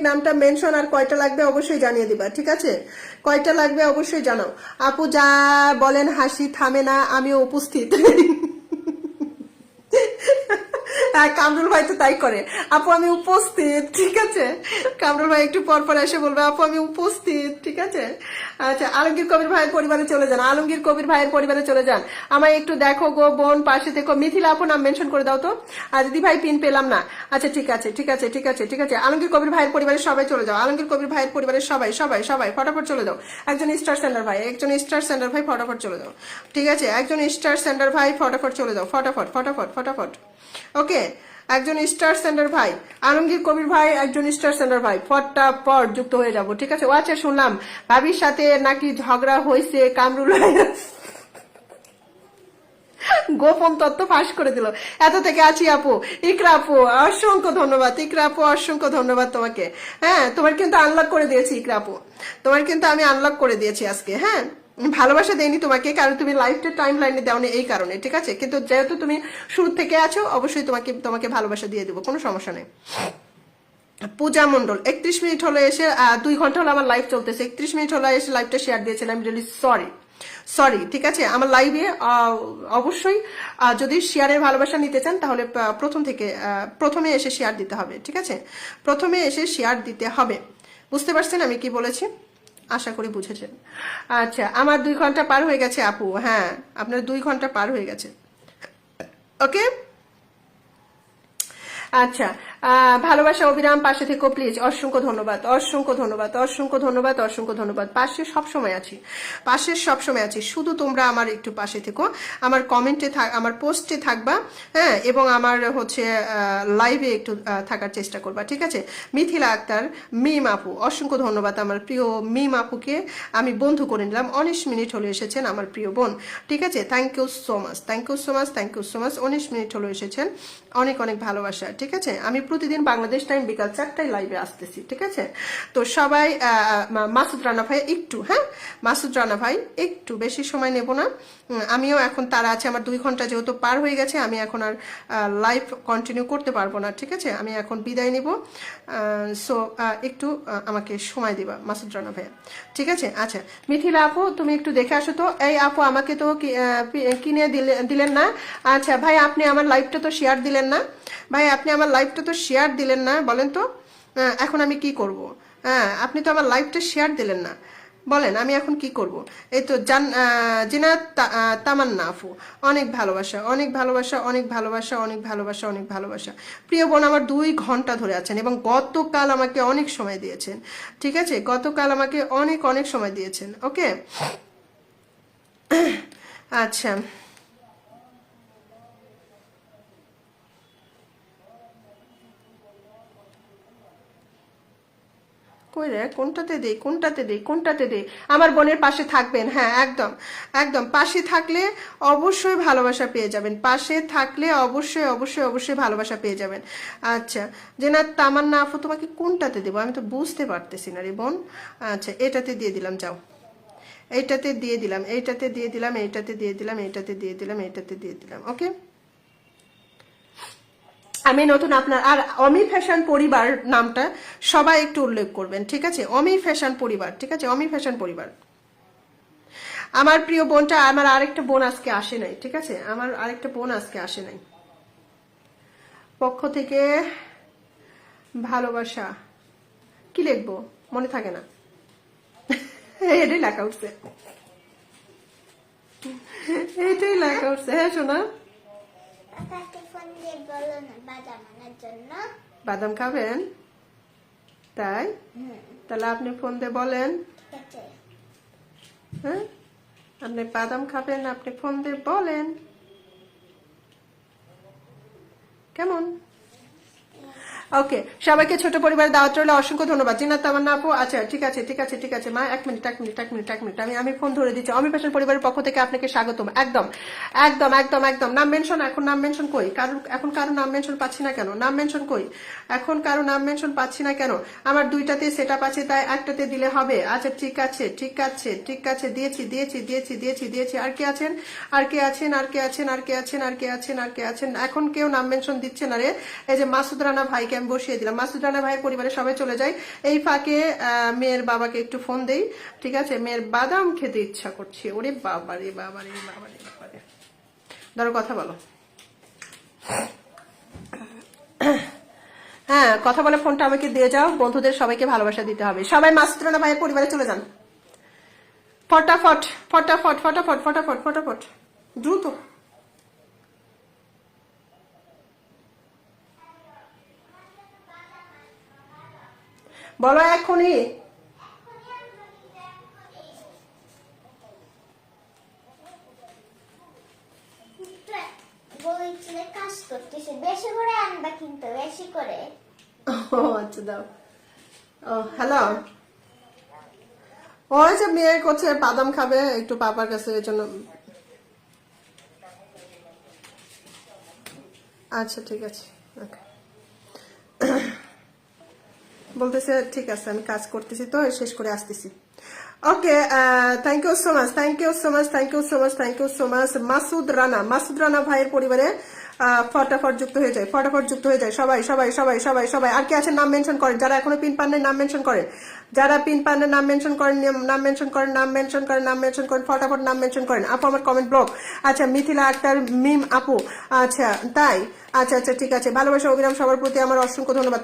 নামটা মেনশন, আর কয়টা লাগবে অবশ্যই জানিয়ে দিবা, ঠিক আছে? কয়টা লাগবে অবশ্যই জানাও। আপু যা বলেন হাসি থামে না, আমিও উপস্থিত। কামরুল ভাই তো তাই করে, আপু আমি উপস্থিত, ঠিক আছে? কামরুল ভাই একটু পর পর এসে বলবে আপু আমি উপস্থিত, ঠিক আছে? আচ্ছা, আলমগীর কবির ভাইয়ের পরিবারে চলে যান, আলমগীর কবির ভাইয়ের পরিবারে চলে যান। আমায় একটু দেখো গো বোন, পাশে থেকে মিথিলা আপু নাম মেনশন করে দাও তো। আর দিদি ভাই পিন পেলাম না। আচ্ছা ঠিক আছে ঠিক আছে ঠিক আছে ঠিক আছে, আলমগীর কবির ভাইয়ের পরিবারের সবাই চলে যাও, আলমগীর কবির ভাইয়ের পরিবারের সবাই সবাই সবাই ফটাফট চলে যাও। একজন স্টার সেন্টার ভাই, একজন স্টার সেন্টার ভাই ফটাফট চলে যাও, ঠিক আছে? একজন স্টার সেন্টার ভাই ফটাফট চলে যাও, ফটাফট ফটাফট ফটাফট। ওকে, একজন স্টার সেন্টার ভাই, আলমগীর কবির ভাই, একজন স্টার সেন্টার ভাই ফটাফট যুক্ত হয়ে যাব, ঠিক আছে? ও আচ্ছা, শুনলাম ভাবির সাথে নাকি ঝগড়া হয়েছে, কামরুল গোপন তথ্য ফাঁস করে দিল। এত থেকে আছি আপু, ইকরা আপু অসংখ্য ধন্যবাদ, ইকরা আপু অসংখ্য ধন্যবাদ তোমাকে। হ্যাঁ, তোমার কিন্তু আনলক করে দিয়েছি ইকরা আপু, তোমার কিন্তু আমি আনলক করে দিয়েছি আজকে। হ্যাঁ, ভালোবাসা দেয়নি তোমাকে, কারণ তুমি লাইফটা টাইম লাইনে দেওনি এই কারণে, ঠিক আছে? কিন্তু যেহেতু তুমি শুরু থেকে আছো, অবশ্যই তোমাকে তোমাকে ভালোবাসা দিয়ে দেবো, কোনো সমস্যা নেই। পূজা মন্ডল 31 মিনিট হলো এসে, 2 ঘন্টা হলো আমার লাইভ চলতেছে, 31 মিনিট হলো এসে লাইভটা শেয়ার দিয়েছিলাম, রিয়েলি সরি সরি, ঠিক আছে? আমার লাইভে অবশ্যই যদি শেয়ারের ভালোবাসা নিতে চান তাহলে প্রথমে এসে শেয়ার দিতে হবে, ঠিক আছে? প্রথমে এসে শেয়ার দিতে হবে। বুঝতে পারছেন আমি কি বলেছি? আশা করি বুঝেছেন। আচ্ছা, আমার 2 ঘন্টা পার হয়ে গেছে আপু, হ্যাঁ আপনার 2 ঘন্টা পার হয়ে গেছে। ওকে, আচ্ছা, ভালোবাসা অবিরাম পাশে থেকো প্লিজ, অসংখ্য ধন্যবাদ অসংখ্য ধন্যবাদ অসংখ্য ধন্যবাদ অসংখ্য ধন্যবাদ। পাশে সবসময় আছি, পাশে সবসময় আছি, শুধু তোমরা আমার একটু পাশে থেকো, আমার কমেন্টে আমার পোস্টে থাকবা, হ্যাঁ, এবং আমার হচ্ছে লাইভে একটু থাকার চেষ্টা করবা, ঠিক আছে? মিথিলা আক্তার, মিম আপু অসংখ্য ধন্যবাদ। আমার প্রিয় মিম আপুকে আমি বন্ধু করে নিলাম, 19 মিনিট হলো এসেছেন আমার প্রিয় বোন, ঠিক আছে? Thank you so much, thank you so much, thank you so much. 19 minute হলো এসেছেন, অনেক অনেক ভালোবাসা, ঠিক আছে? আমি প্রতিদিন বাংলাদেশ টাইম বিকাল 4টায় লাইভে আসতেছি, ঠিক আছে? তো সবাই মাসুদ রানা ভাই একটু, হ্যাঁ মাসুদ রানা ভাই একটু বেশি সময় নেব না, আমিও এখন তারা আছে, আমার 2 ঘন্টা যেহেতু পার হয়ে গেছে, আমি এখন আর লাইভ কন্টিনিউ করতে পারবো না, ঠিক আছে? আমি এখন বিদায় নিব, সো একটু আমাকে সময় দিবা মাসুদ রানা ভাই, ঠিক আছে? আচ্ছা, মিথিলা আপু তুমি একটু দেখে আসো তো। এই আপু আমাকে তো কিনে দিলেন না। আচ্ছা ভাই, আপনি আমার লাইভটা তো শেয়ার দিলেন না, ভাই আপনি আমার লাইভটা তো শেয়ার দিলেন না, বলেন তো এখন আমি কি করব? হ্যাঁ, আপনি তো আমার লাইভটা শেয়ার দিলেন না, বলেন আমি এখন কি করব? এই তো জিনাত তামান্না আপু, অনেক ভালোবাসা অনেক ভালোবাসা অনেক ভালোবাসা অনেক ভালোবাসা অনেক ভালোবাসা। প্রিয় বোন আমার 2 ঘন্টা ধরে আছেন এবং গতকাল আমাকে অনেক সময় দিয়েছেন, ঠিক আছে? গতকাল আমাকে অনেক অনেক সময় দিয়েছেন। ওকে, আচ্ছা, কই রে, কোনটাতে দেই কোনটাতে দেই কোনটাতে দেই? আমার বোনের পাশে থাকবেন, হ্যাঁ একদম একদম, পাশে থাকলে অবশ্যই ভালোবাসা পেয়ে যাবেন, পাশে থাকলে অবশ্যই অবশ্যই অবশ্যই ভালোবাসা পেয়ে যাবেন। আচ্ছা, যে না তামান্না আপু তোমাকে কোনটাতে দেবো আমি তো বুঝতে পারতেছি না রে বোন। আচ্ছা, এটাতে দিয়ে দিলাম, যাও এইটাতে দিয়ে দিলাম, এইটাতে দিয়ে দিলাম, এইটাতে দিয়ে দিলাম, এইটাতে দিয়ে দিলাম, এইটাতে দিয়ে দিলাম। ওকে, আমি নতুন আপনার আর অমি ফ্যাশন পরিবার নামটা সবাই একটু উল্লেখ করবেন, ঠিক আছে? অমি ফ্যাশন পরিবার, ঠিক আছে? অমি ফ্যাশন পরিবার। আমার প্রিয় বোনটা, আমার আরেকটা বোন আজকে আসে নাই, ঠিক আছে? আমার আরেকটা বোন আজকে আসে নাই, পক্ষ থেকে ভালোবাসা কি লিখবো মনে থাকে না, এটাই লেখা উঠছে, এটাই লেখা উঠছে। হ্যাঁ শোনা, বাদাম খাবেন? তাই, তাহলে আপনি ফোন দিয়ে বলেন, হ্যাঁ আপনি বাদাম খাবেন, আপনি ফোন দিয়ে বলেন, কেমন? ওকে, সবাইকে ছোট পরিবার দাওয়াত রইল, অসংখ্য ধন্যবাদ। জিনাত তামান্না আপু, আচ্ছা ঠিক আছে ঠিক আছে ঠিক আছে মা, 1 মিনিট 1 মিনিট 1 মিনিট 1 মিনিট, আমি ফোন ধরে দিচ্ছি। অমি ফ্যাশন পরিবারের পক্ষ থেকে আপনাকে স্বাগতম। একদম একদম একদম একদম, নাম মেনশন, এখন নাম মেনশন কই? এখন কারো নাম মেনশন পাচ্ছি না কেন? নাম মেনশন কই? এখন কারো নাম মেনশন পাচ্ছি না কেন? আমার 2টাতে সেটআপ আছে, তাই একটাতে দিলে হবে। আচ্ছা ঠিক আছে ঠিক আছে ঠিক আছে, দিয়েছি দিয়েছি দিয়েছি দিয়েছি দিয়েছি। আর কে আছেন? আর কে আছেন? আর কে আছেন? আর কে আছেন? আর কে আছেন? আর কে আছেন? এখন কেউ নাম মেনশন দিচ্ছে না রে। এই যে মাসুদ রানা ভাইকে আমি বসিয়ে দিলাম। মাসুদ রানা ভাইয়ের পরিবারে সবাই চলে যায়। এই ফাঁকে মেয়ের বাবাকে একটু ফোন দেই, ঠিক আছে? মেয়ের বাদাম খেতে ইচ্ছা করছে। ওরে বাবারে বাবারে বাবারে বাবারে, ধরো কথা বলো। হ্যাঁ, কথা বলে ফোনটা আমাকে দিয়ে যাও। বন্ধুদের সবাইকে ভালোবাসা দিতে হবে। সবাই মাসুদ রানা ভাইয়ের পরিবারে চলে যান, ফটাফট ফটাফট ফটাফট ফটাফট ফটাফট, দ্রুত। বলো এখনই। কাজ করতেছে, বেশি করে আনবা কিন্তু, বেশি করে। ও আচ্ছা, দাও। ও হ্যালো, ওই যে মেয়ে করছে বাদাম খাবে একটু পাপার কাছে, এই জন্য। আচ্ছা ঠিক আছে, ওকে। বলতেছে ঠিক আছে, আমি কাজ করতেছি তো, শেষ করে আসতেছি। Okay, thank you so much, thank you so much, thank you so much, thank you so much. Masud Rana ভাইয়ের পরিবারে ফটাফট যুক্ত হয়ে যায়, ফটাফট যুক্ত হয়ে যায় সবাই সবাই সবাই সবাই সবাই। আর কি আছে নাম মেনশন করেন, যারা এখনো পিন পান নাই নাম মেনশন করেন, যারা পিন পান নাই নাম মেনশন করেন, নাম মেনশন করেন, নাম মেনশন করেন, নাম মেনশন করেন, ফটাফট নাম মেনশন করেন। আপু আমার কমেন্ট ব্লক। আচ্ছা, মিথিলা আক্তার মিম আপু, আচ্ছা তাই, আচ্ছা আচ্ছা ঠিক আছে। ভালোবাসা অবিরাম সবার প্রতি আমার অসংখ্য ধন্যবাদ।